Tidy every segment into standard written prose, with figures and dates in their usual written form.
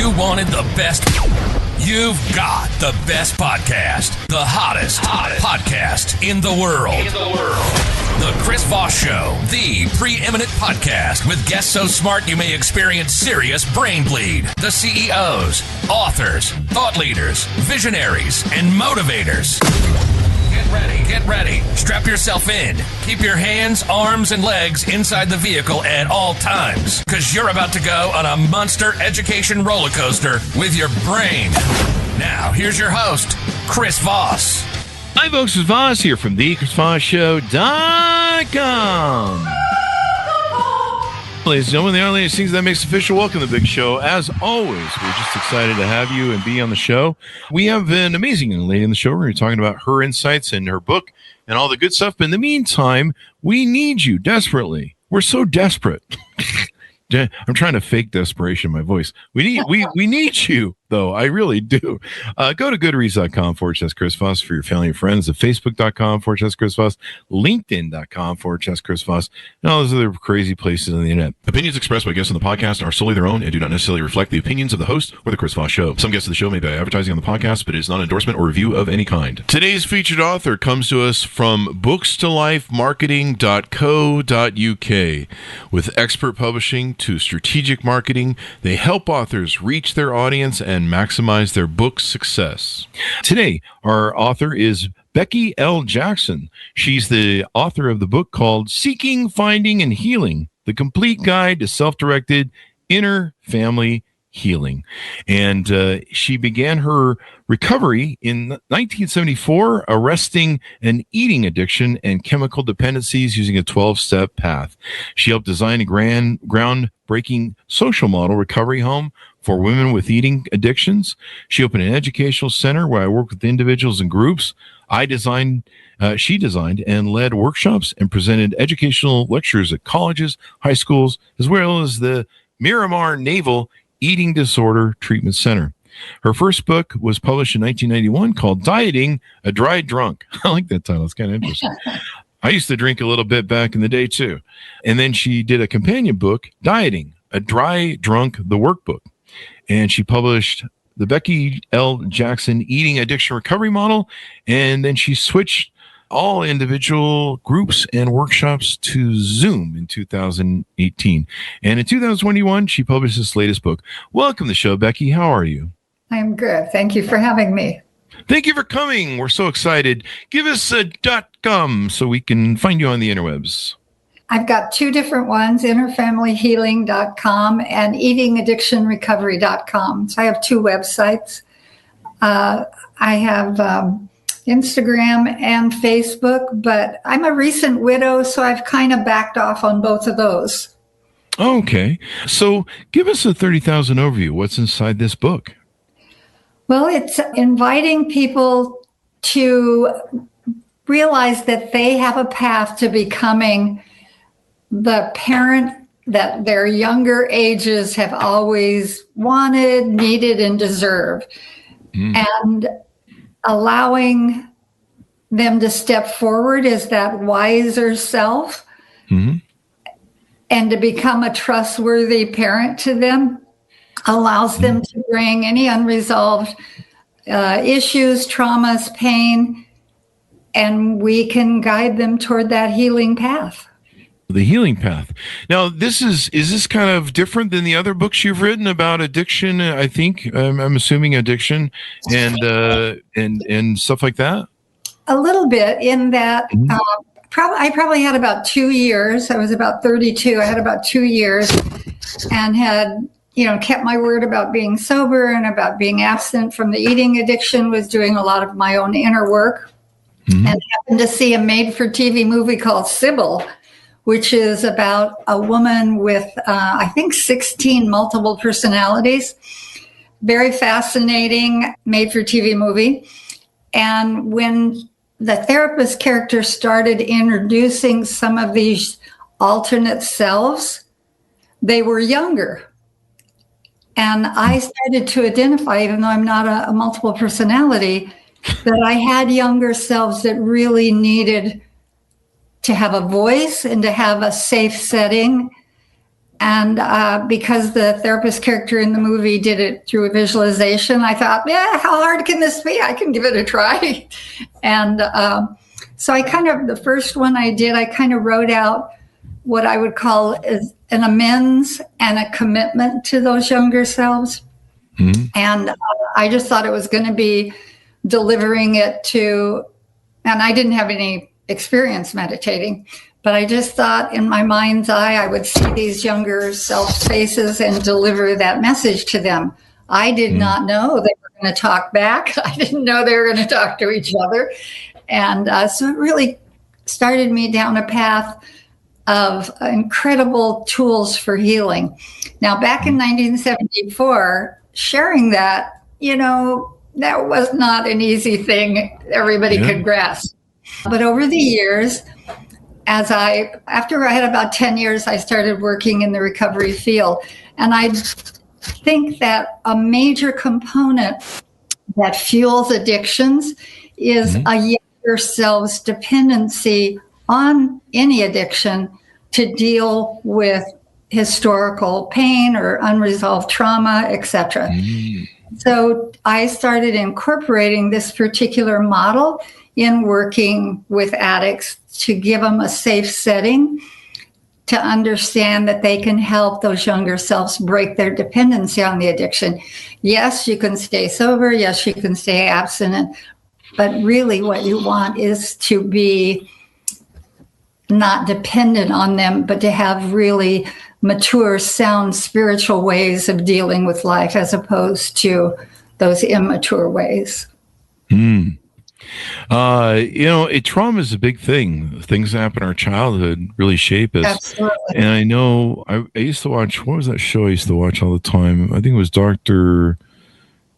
you wanted the best, you've got the best podcast, the hottest podcast in the world. The Chris Voss Show, the preeminent podcast with guests so smart you may experience serious brain bleed. The CEOs, authors, thought leaders, visionaries, and motivators. Get ready. Strap yourself in. Keep your hands, arms, and legs inside the vehicle at all times, because you're about to go on a monster education roller coaster with your brain. Now, here's your host, Chris Voss. Hi, folks. It's Voss here from the ChrisVossShow.com. Ladies and gentlemen, the only things that makes official. Welcome to the big show. As always, we're just excited to have you and be on the show. We have an amazing young lady in the show. We're going to be talking about her insights and her book and all the good stuff. But in the meantime, we need you desperately. We're so desperate. I'm trying to fake desperation in my voice. We need you, though. I really do. Go to goodreads.com/Chris Voss for your family and friends, at facebook.com/Chris Voss, linkedin.com/Chris Voss, and all those other crazy places on the internet. Opinions expressed by guests on the podcast are solely their own and do not necessarily reflect the opinions of the host or the Chris Voss Show. Some guests of the show may be advertising on the podcast, but it is not an endorsement or review of any kind. Today's featured author comes to us from bookstolifemarketing.co.uk. With expert publishing to strategic marketing, they help authors reach their audience and maximize their book success. Today, our author is Becky L. Jackson. She's the author of the book called Seeking, Finding, and Healing, The Complete Guide to Self-Directed Inner Family Healing. And she began her recovery in 1974, arresting an eating addiction and chemical dependencies using a 12-step path. She helped design a groundbreaking social model recovery home for women with eating addictions. She opened an educational center where I work with individuals and groups. She designed and led workshops and presented educational lectures at colleges, high schools, as well as the Miramar Naval Eating Disorder Treatment Center. Her first book was published in 1991 called Dieting, a Dry Drunk. I like that title. It's kind of interesting. I used to drink a little bit back in the day, too. And then she did a companion book, Dieting, a Dry Drunk, the Workbook. And she published the Becky L. Jackson Eating Addiction Recovery Model. And then she switched all individual groups and workshops to Zoom in 2018. And in 2021, she published this latest book. Welcome to the show, Becky. How are you? I'm good. Thank you for having me. Thank you for coming. We're so excited. Give us a .com so we can find you on the interwebs. I've got two different ones, innerfamilyhealing.com and eatingaddictionrecovery.com. So I have two websites. I have Instagram and Facebook, but I'm a recent widow, so I've kind of backed off on both of those. Okay. So give us a 30,000 overview. What's inside this book? Well, it's inviting people to realize that they have a path to becoming the parent that their younger ages have always wanted, needed, and deserve. And allowing them to step forward as that wiser self and to become a trustworthy parent to them allows them to bring any unresolved issues, traumas, pain, and we can guide them toward that healing path. The healing path. Now, is this kind of different than the other books you've written about addiction? I think I'm assuming addiction and stuff like that. A little bit in that I probably had about 2 years. I was about 32. I had about 2 years and had kept my word about being sober and about being absent from the eating addiction. Was doing a lot of my own inner work, and happened to see a made-for-TV movie called Sybil, which is about a woman with, I think, 16 multiple personalities. Very fascinating made-for-TV movie. And when the therapist character started introducing some of these alternate selves, they were younger. And I started to identify, even though I'm not a multiple personality, that I had younger selves that really needed to have a voice and to have a safe setting And because the therapist character in the movie did it through a visualization, I thought, yeah, how hard can this be? I can give it a try. And so the first one I did, I kind of wrote out what I would call is an amends and a commitment to those younger selves. Mm-hmm. And I just thought it was going to be delivering it to, and I didn't have any experience meditating, but I just thought in my mind's eye, I would see these younger self faces and deliver that message to them. I did not know they were going to talk back. I didn't know they were going to talk to each other. And so it really started me down a path of incredible tools for healing. Now, back in 1974, sharing that, that was not an easy thing everybody could grasp. But over the years, after I had about 10 years, I started working in the recovery field. And I think that a major component that fuels addictions is a younger self's dependency on any addiction to deal with historical pain or unresolved trauma, etc. So I started incorporating this particular model in working with addicts to give them a safe setting to understand that they can help those younger selves break their dependency on the addiction. Yes, you can stay sober. Yes, you can stay abstinent. But really what you want is to be not dependent on them, but to have really mature, sound, spiritual ways of dealing with life as opposed to those immature ways. Trauma is a big thing. Things that happen in our childhood really shape us. Absolutely. And I know I used to watch, what was that show I used to watch all the time? I think it was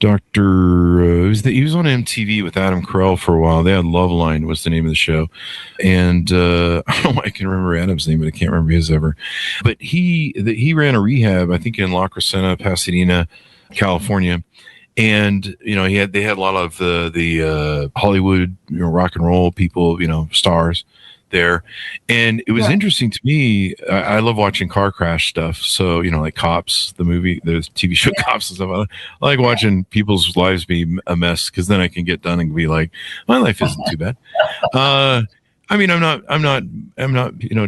he was on MTV with Adam Carell for a while. They had Loveline was the name of the show. And I don't know why I can remember Adam's name, but I can't remember his ever. But he ran a rehab, I think in La Crescenta, Pasadena, California. And, they had a lot of the Hollywood, rock and roll people, stars there. And it was interesting to me. I love watching car crash stuff. So, like Cops, the movie, the TV show Cops and stuff. I like watching people's lives be a mess because then I can get done and be like, my life isn't too bad. I'm not,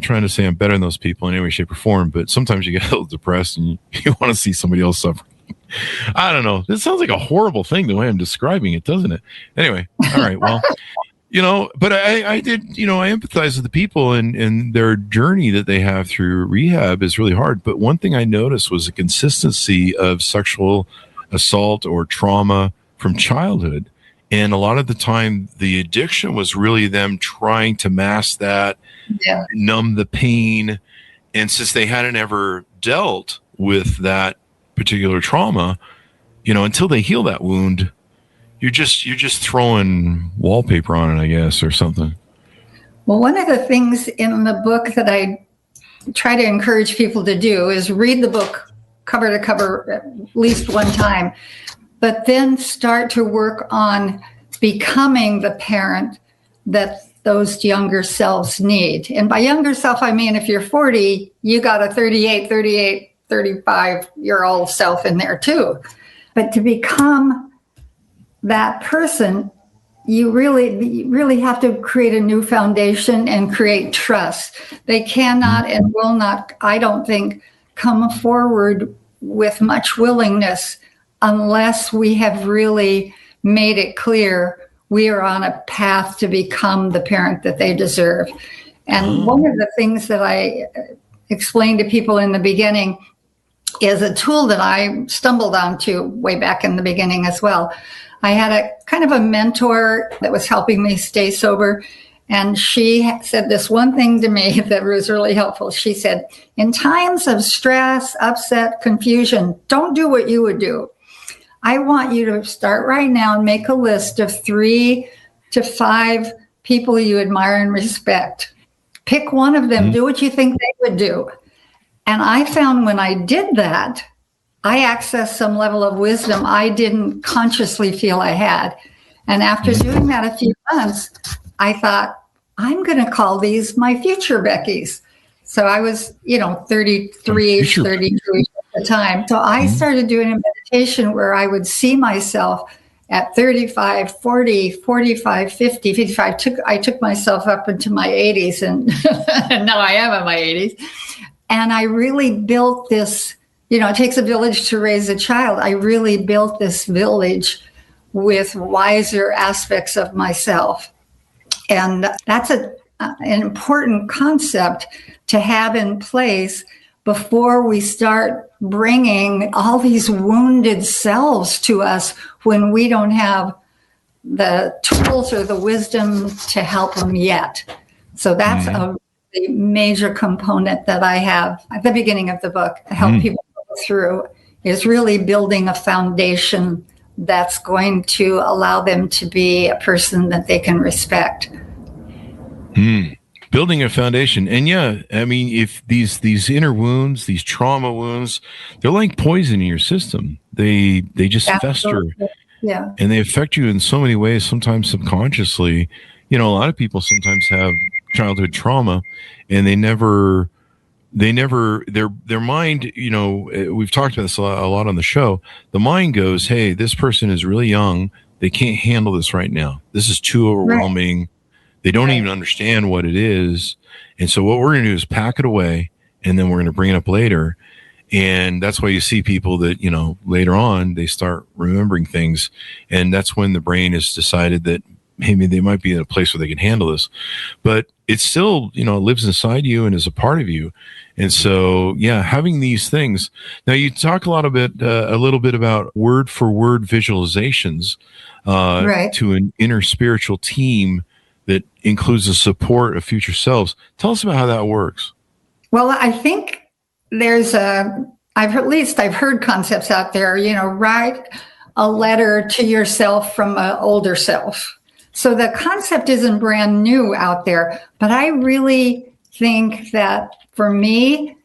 trying to say I'm better than those people in any way, shape, or form, but sometimes you get a little depressed and you want to see somebody else suffer. I don't know. This sounds like a horrible thing the way I'm describing it, doesn't it? Anyway, all right. Well, but I did, I empathize with the people and their journey that they have through rehab is really hard. But one thing I noticed was a consistency of sexual assault or trauma from childhood. And a lot of the time, the addiction was really them trying to mask that, numb the pain. And since they hadn't ever dealt with that particular trauma, until they heal that wound, you're just throwing wallpaper on it, I guess, or something. Well, one of the things in the book that I try to encourage people to do is read the book cover to cover at least one time, but then start to work on becoming the parent that those younger selves need. And by younger self, I mean, if you're 40, you got a 35-year-old self in there too. But to become that person, you really have to create a new foundation and create trust. They cannot and will not, I don't think, come forward with much willingness unless we have really made it clear we are on a path to become the parent that they deserve. And one of the things that I explained to people in the beginning is a tool that I stumbled onto way back in the beginning as well. I had a kind of a mentor that was helping me stay sober. And she said this one thing to me that was really helpful. She said, in times of stress, upset, confusion, don't do what you would do. I want you to start right now and make a list of 3 to 5 people you admire and respect. Pick one of them, do what you think they would do. And I found when I did that, I accessed some level of wisdom I didn't consciously feel I had. And after doing that a few months, I thought, I'm going to call these my future Beckys. So I was, 33-ish, 32-ish at the time. So I started doing a meditation where I would see myself at 35, 40, 45, 50, 55. I took myself up into my 80s, and, and now I am in my 80s. And I really built this, it takes a village to raise a child. I really built this village with wiser aspects of myself. And that's an important concept to have in place before we start bringing all these wounded selves to us when we don't have the tools or the wisdom to help them yet. So that's a major component that I have at the beginning of the book to help people go through, is really building a foundation that's going to allow them to be a person that they can respect. Building a foundation. And if these inner wounds, these trauma wounds, they're like poison in your system. They just fester. Yeah. And they affect you in so many ways, sometimes subconsciously. A lot of people sometimes have childhood trauma and their mind, we've talked about this a lot on the show. The mind goes, hey, this person is really young. They can't handle this right now. This is too overwhelming. Right. They don't even understand what it is. And so what we're going to do is pack it away, and then we're going to bring it up later. And that's why you see people that, later on, they start remembering things. And that's when the brain has decided that maybe they might be in a place where they can handle this. But it's still, it lives inside you and is a part of you. And so, having these things. Now, you talk a little bit about word for word visualizations to an inner spiritual team that includes the support of future selves. Tell us about how that works. Well, I think there's I've heard concepts out there, write a letter to yourself from an older self. So the concept isn't brand new out there, but I really think that for me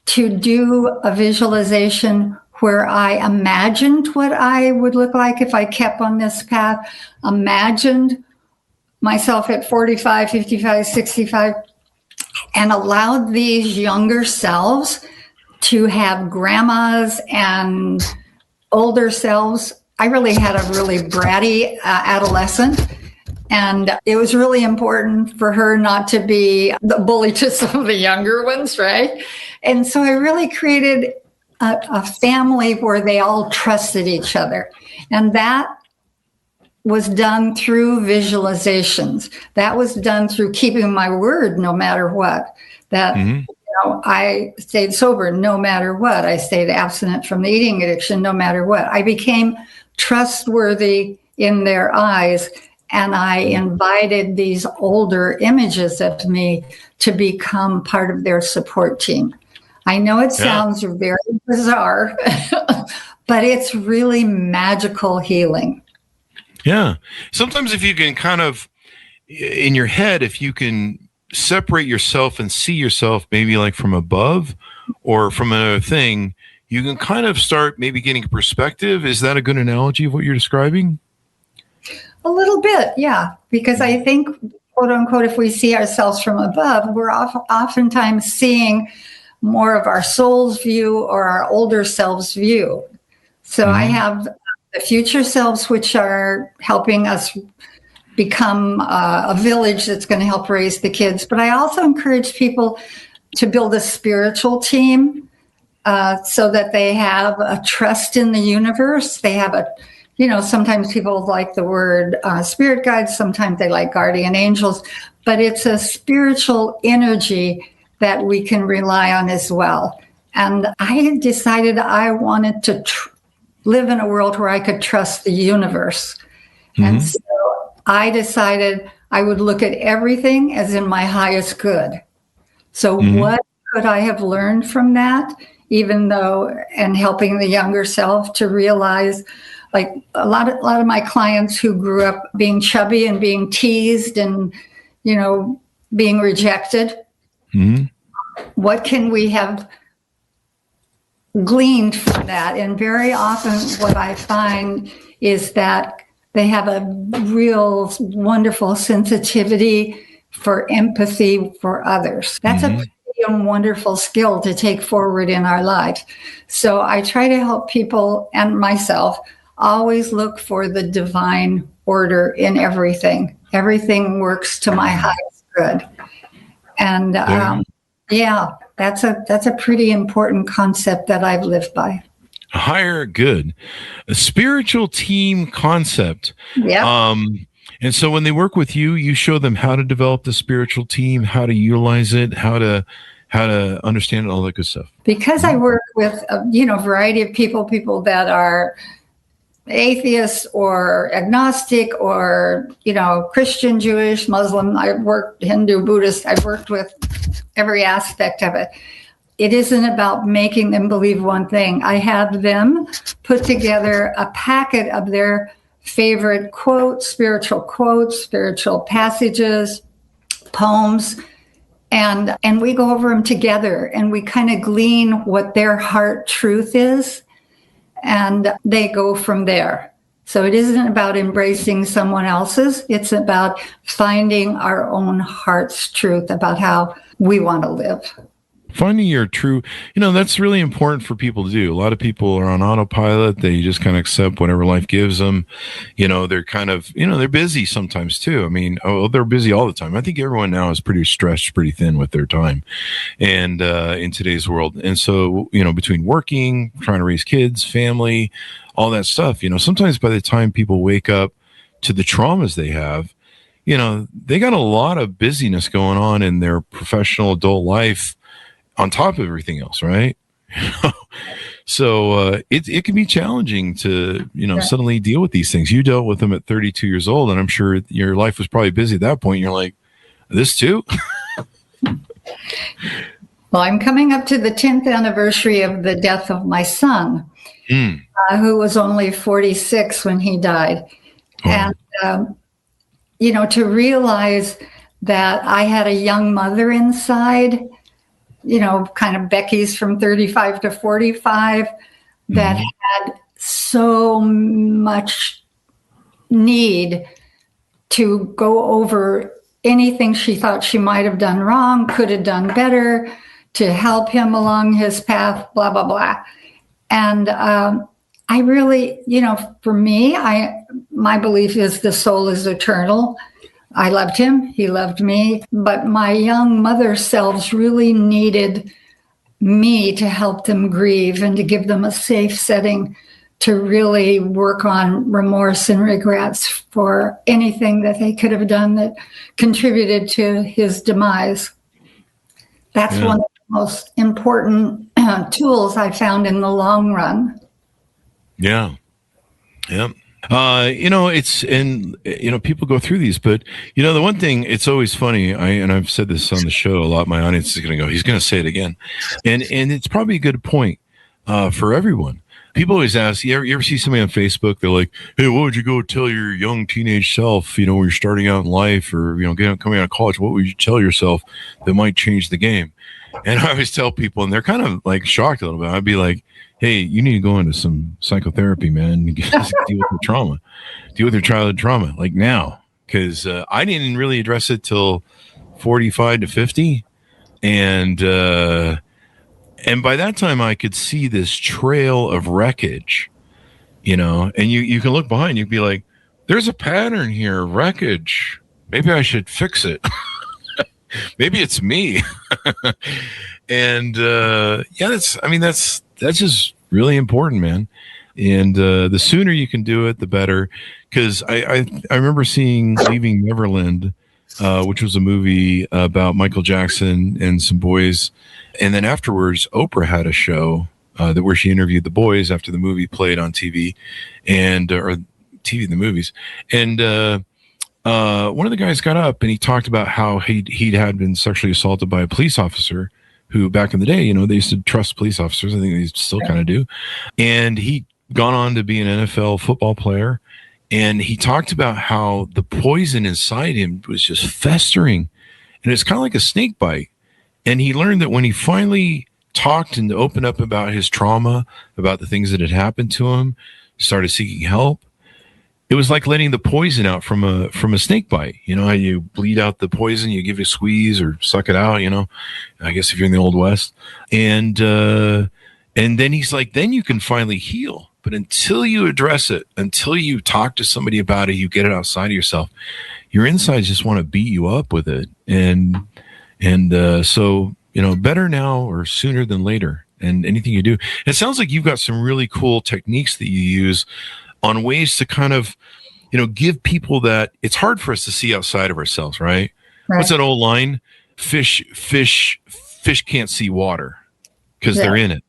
to do a visualization where I imagined what I would look like if I kept on this path, imagined myself at 45, 55, 65, and allowed these younger selves to have grandmas and older selves. I really had a really bratty adolescent, and it was really important for her not to be the bully to some of the younger ones, right? And so I really created a family where they all trusted each other. And that was done through visualizations. That was done through keeping my word no matter what. That I stayed sober no matter what. I stayed abstinent from the eating addiction no matter what. I became trustworthy in their eyes, and I invited these older images of me to become part of their support team. I know it sounds very bizarre, but it's really magical healing. Yeah. Sometimes if you can kind of, in your head, if you can separate yourself and see yourself maybe like from above or from another thing, you can kind of start maybe getting a perspective. Is that a good analogy of what you're describing? A little bit, yeah. Because I think, quote unquote, if we see ourselves from above, we're oftentimes seeing more of our soul's view or our older self's view. So I have the future selves, which are helping us become a village that's going to help raise the kids. But I also encourage people to build a spiritual team so that they have a trust in the universe. They have sometimes people like the word spirit guides, sometimes they like guardian angels, but it's a spiritual energy that we can rely on as well. And I decided I wanted to live in a world where I could trust the universe. And so I decided I would look at everything as in my highest good. So what could I have learned from that, and helping the younger self to realize, like a lot of my clients who grew up being chubby and being teased and, being rejected, what can we have gleaned from that? And very often what I find is that they have a real wonderful sensitivity for empathy for others. That's a pretty a wonderful skill to take forward in our life. So I try to help people and myself always look for the divine order in everything. Everything works to my highest good. And that's a pretty important concept that I've lived by. Higher good, a spiritual team concept. Yeah. And so when they work with you, you show them how to develop the spiritual team, how to utilize it, how to understand it, all that good stuff. Because I work with a variety of people that are atheist or agnostic or Christian, Jewish, Muslim. I've worked Hindu, Buddhist. I've worked with every aspect of it. It isn't about making them believe one thing. I have them put together a packet of their favorite quotes, spiritual passages, poems, and we go over them together, and we kind of glean what their heart truth is, and they go from there. So it isn't about embracing someone else's. It's about finding our own heart's truth about how we want to live. Finding your true, that's really important for people to do. A lot of people are on autopilot. They just kind of accept whatever life gives them. They're kind of, they're busy sometimes too. I mean, they're busy all the time. I think everyone now is pretty stretched, pretty thin with their time and in today's world. And so, between working, trying to raise kids, family, all that stuff, sometimes by the time people wake up to the traumas they have, they got a lot of busyness going on in their professional adult life on top of everything else, right? So it can be challenging to, suddenly deal with these things. You dealt with them at 32 years old, and I'm sure your life was probably busy at that point. You're like, this too? Well, I'm coming up to the 10th anniversary of the death of my son, who was only 46 when he died. Oh. And, to realize that I had a young mother inside, kind of Becky's from 35 to 45, that had so much need to go over anything she thought she might have done wrong, could have done better, to help him along his path, blah, blah, blah. And I really, for me, my belief is the soul is eternal. I loved him. He loved me. But my young mother selves really needed me to help them grieve and to give them a safe setting to really work on remorse and regrets for anything that they could have done that contributed to his demise. That's one of the most important tools I found in the long run. Yeah. Yeah. People go through these, but the one thing, it's always funny. I've said this on the show a lot. My audience is going to go, he's going to say it again. And it's probably a good point, for everyone. People always ask, you ever see somebody on Facebook? They're like, hey, what would you go tell your young teenage self, when you're starting out in life or, coming out of college, what would you tell yourself that might change the game? And I always tell people, and they're kind of like shocked a little bit. I'd be like, hey, you need to go into some psychotherapy, man. You deal with your trauma, deal with your childhood trauma, like now. Because I didn't really address it till 45 to 50. And by that time, I could see this trail of wreckage, and you can look behind, you'd be like, there's a pattern here, wreckage. Maybe I should fix it. Maybe it's me. And that's just really important, man. And the sooner you can do it, the better. Because I remember seeing Leaving Neverland, which was a movie about Michael Jackson and some boys. And then afterwards, Oprah had a show where she interviewed the boys after the movie played on TV, or TV in the movies. And one of the guys got up and he talked about how he'd had been sexually assaulted by a police officer who back in the day, they used to trust police officers. I think they still kind of do. And he'd gone on to be an NFL football player. And he talked about how the poison inside him was just festering. And it's kind of like a snake bite. And he learned that when he finally talked and opened up about his trauma, about the things that had happened to him, started seeking help, it was like letting the poison out from a snake bite. You know how you bleed out the poison, you give it a squeeze or suck it out, I guess if you're in the Old West. And then he's like, then you can finally heal. But until you address it, until you talk to somebody about it, you get it outside of yourself, your insides just want to beat you up with it. So, better now or sooner than later. And anything you do, it sounds like you've got some really cool techniques that you use on ways to kind of, give people that it's hard for us to see outside of ourselves, right? What's that old line? Fish can't see water because they're in it.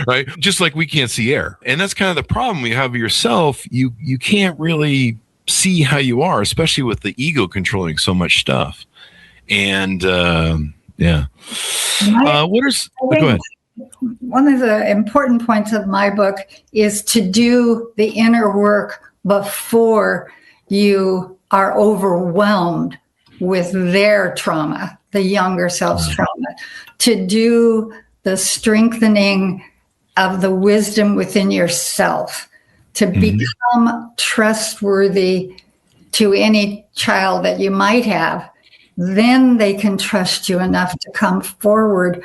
Right? Just like we can't see air. And that's kind of the problem you have with yourself. You can't really see how you are, especially with the ego controlling so much stuff. And go ahead. One of the important points of my book is to do the inner work before you are overwhelmed with their trauma, the younger self's trauma, to do the strengthening of the wisdom within yourself, to become trustworthy to any child that you might have. Then they can trust you enough to come forward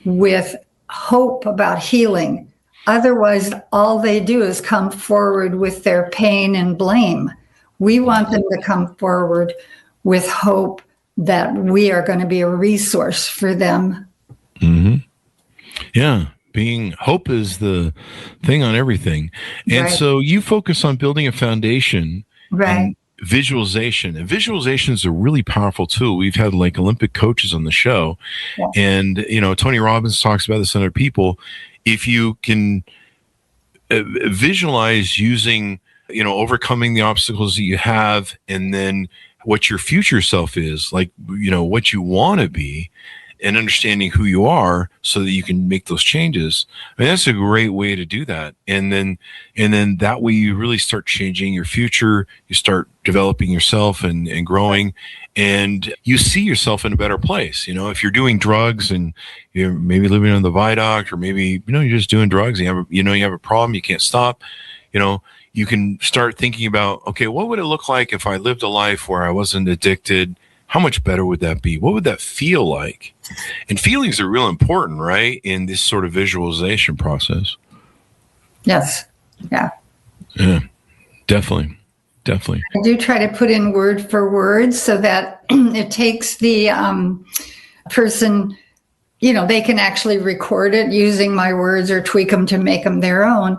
with hope about healing. Otherwise, all they do is come forward with their pain and blame. We want them to come forward with hope that we are going to be a resource for them. Mm-hmm. Yeah. Hope is the thing on everything. And so you focus on building a foundation. Right. Visualization. And visualization is a really powerful tool. We've had like Olympic coaches on the show. Yeah. And, Tony Robbins talks about this in other people. If you can visualize using, overcoming the obstacles that you have, and then what your future self is, like, what you want to be, and understanding who you are so that you can make those changes. I mean, that's a great way to do that. And then that way you really start changing your future. You start developing yourself and growing, and you see yourself in a better place. If you're doing drugs and you're maybe living on the viaduct, or maybe, you're just doing drugs and you have a problem, you can't stop, you can start thinking about, okay, what would it look like if I lived a life where I wasn't addicted? How much better would that be? What would that feel like? And feelings are real important, right, in this sort of visualization process. Yes. Yeah. Yeah, definitely. I do try to put in word for word so that it takes the person, they can actually record it using my words or tweak them to make them their own.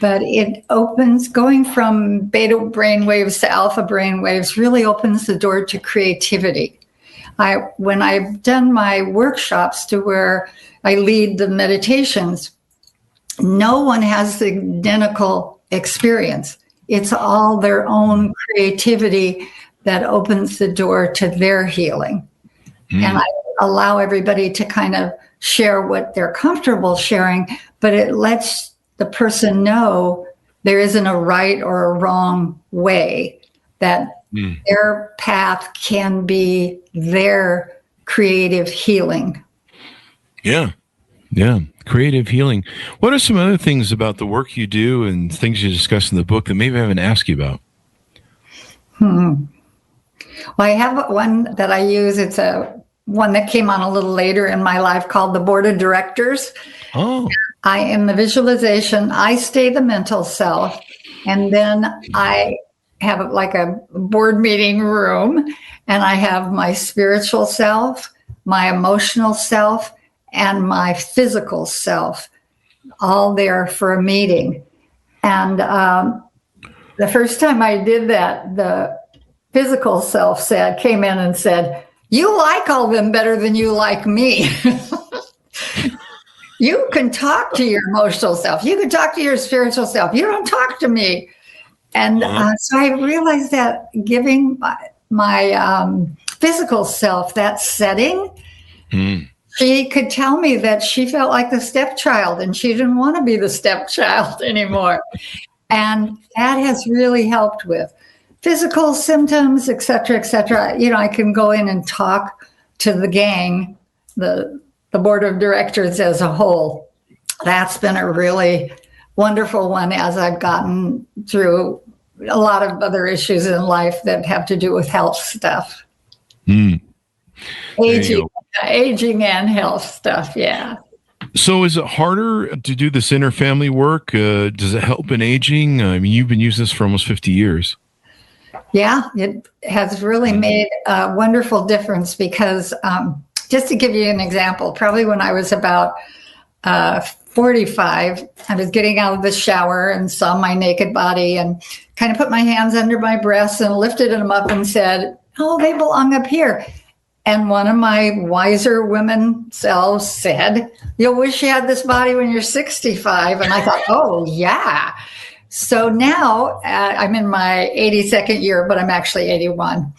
But it opens, going from beta brainwaves to alpha brainwaves really opens the door to creativity. When I've done my workshops to where I lead the meditations, no one has the identical experience. It's all their own creativity that opens the door to their healing. And I allow everybody to kind of share what they're comfortable sharing, but it lets the person know there isn't a right or a wrong way, that their path can be their creative healing. Yeah. Creative healing. What are some other things about the work you do and things you discuss in the book that maybe I haven't asked you about? Well, I have one that I use. It's one that came on a little later in my life called the Board of Directors. Oh. I am the visualization. I stay the mental self. And then I have like a board meeting room, and I have my spiritual self, my emotional self, and my physical self all there for a meeting. And the first time I did that, the physical self came in and said, "You like all them better than you like me." You can talk to your emotional self. You can talk to your spiritual self. You don't talk to me. And so I realized that giving my physical self that setting, she could tell me that she felt like the stepchild and she didn't want to be the stepchild anymore. And that has really helped with physical symptoms, et cetera, et cetera. I can go in and talk to the gang, the board of directors as a whole. That's been a really wonderful one as I've gotten through a lot of other issues in life that have to do with health stuff. Aging and health stuff. Yeah. So is it harder to do this inner family work? Does it help in aging? I mean, you've been using this for almost 50 years. Yeah, it has really made a wonderful difference because just to give you an example, probably when I was about 45, I was getting out of the shower and saw my naked body and kind of put my hands under my breasts and lifted them up and said, oh, they belong up here. And one of my wiser women selves said, you'll wish you had this body when you're 65. And I thought, oh, yeah. So now I'm in my 82nd year, but I'm actually 81.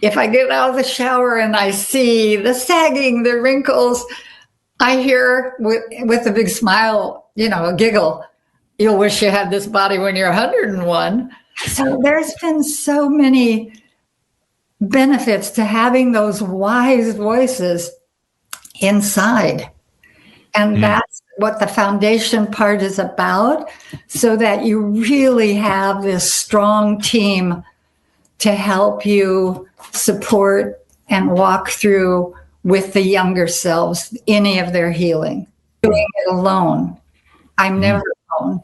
If I get out of the shower and I see the sagging, the wrinkles, I hear with a big smile, a giggle, you'll wish you had this body when you're 101. So there's been so many benefits to having those wise voices inside. And that's what the foundation part is about, so that you really have this strong team to help you support and walk through with the younger selves any of their healing. Doing it alone. I'm never alone.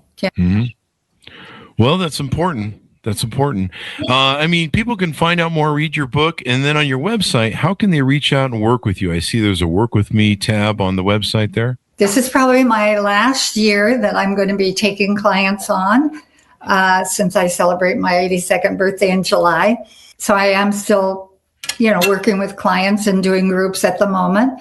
Well, that's important. That's important. I mean, people can find out more, read your book, and then on your website, how can they reach out and work with you? I see there's a Work With Me tab on the website there. This is probably my last year that I'm going to be taking clients on since I celebrate my 82nd birthday in July. So I am still, working with clients and doing groups at the moment.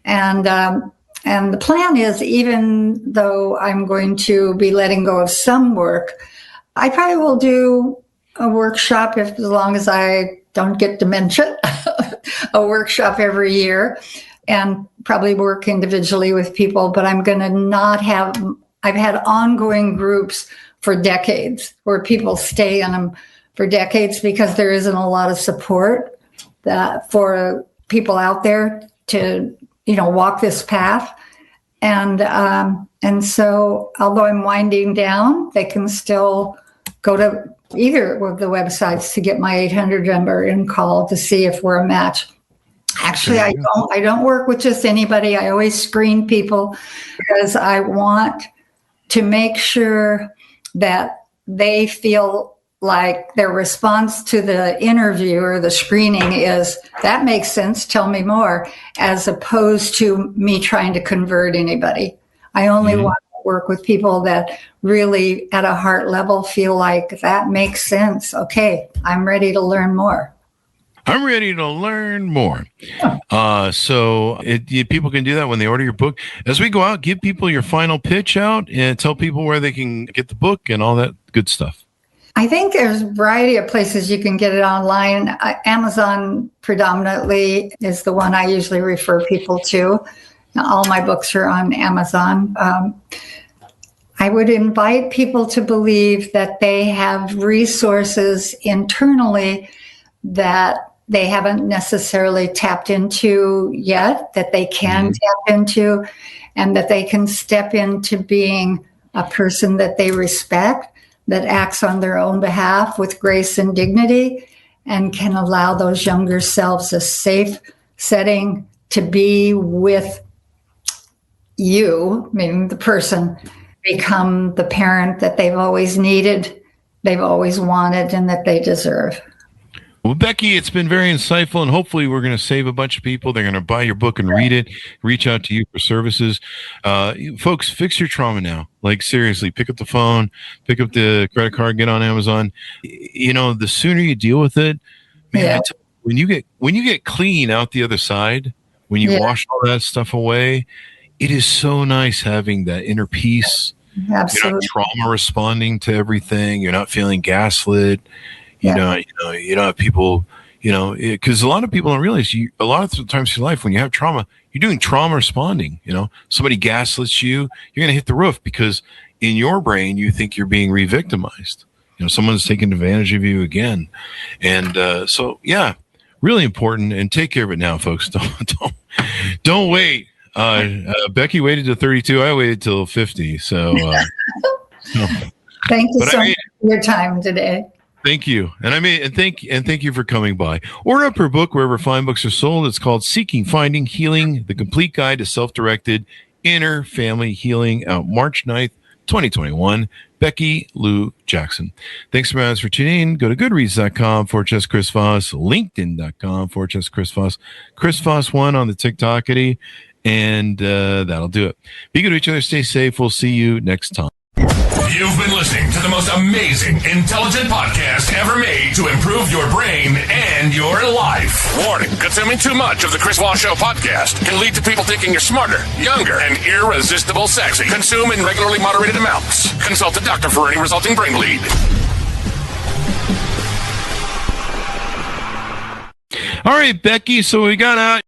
And the plan is, even though I'm going to be letting go of some work, I probably will do a workshop as long as I don't get dementia, a workshop every year, and probably work individually with people. But I'm going to I've had ongoing groups for decades where people stay in them for decades because there isn't a lot of support for people out there to, walk this path. And so although I'm winding down, they can still go to either of the websites to get my 800 number and call to see if we're a match. Actually, I don't work with just anybody. I always screen people because I want to make sure that they feel like their response to the interview or the screening is, that makes sense, tell me more, as opposed to me trying to convert anybody. I only want to work with people that really at a heart level feel like that makes sense. Okay, I'm ready to learn more. I'm ready to learn more. So people can do that when they order your book. As we go out, give people your final pitch out and tell people where they can get the book and all that good stuff. I think there's a variety of places you can get it online. Amazon predominantly is the one I usually refer people to. All my books are on Amazon. I would invite people to believe that they have resources internally that they haven't necessarily tapped into yet, that they can tap into, and that they can step into being a person that they respect, that acts on their own behalf with grace and dignity, and can allow those younger selves a safe setting to be with you, meaning the person, become the parent that they've always needed, they've always wanted, and that they deserve. Well, Becky, it's been very insightful, and hopefully we're going to save a bunch of people. They're going to buy your book and read it, reach out to you for services. Folks, fix your trauma now. Like, seriously, pick up the phone, pick up the credit card, get on Amazon. The sooner you deal with it, man, when you get clean out the other side, when you wash all that stuff away, it is so nice having that inner peace. Absolutely. You're not trauma responding to everything. You're not feeling gaslit. You don't have people, because a lot of people don't realize a lot of times in life when you have trauma, you're doing trauma responding. Somebody gaslets you, you're going to hit the roof because in your brain, you think you're being re-victimized. Someone's taking advantage of you again. And really important. And take care of it now, folks. Don't wait. Becky waited to 32. I waited till 50. So Thank you so much for your time today. Thank you. And thank you for coming by. Order up her book wherever fine books are sold. It's called Seeking, Finding, Healing, The Complete Guide to Self-Directed Inner Family Healing, out March 9th, 2021. Becky Lou Jackson. Thanks for tuning in. Go to goodreads.com/Chris Voss, linkedin.com/Chris Voss, Chris Voss1 on the TikTokity, and that'll do it. Be good to each other. Stay safe. We'll see you next time. You've been listening to the most amazing, intelligent podcast ever made to improve your brain and your life. Warning, consuming too much of the Chris Voss Show podcast can lead to people thinking you're smarter, younger, and irresistible sexy. Consume in regularly moderated amounts. Consult a doctor for any resulting brain bleed. All right, Becky, so we got out.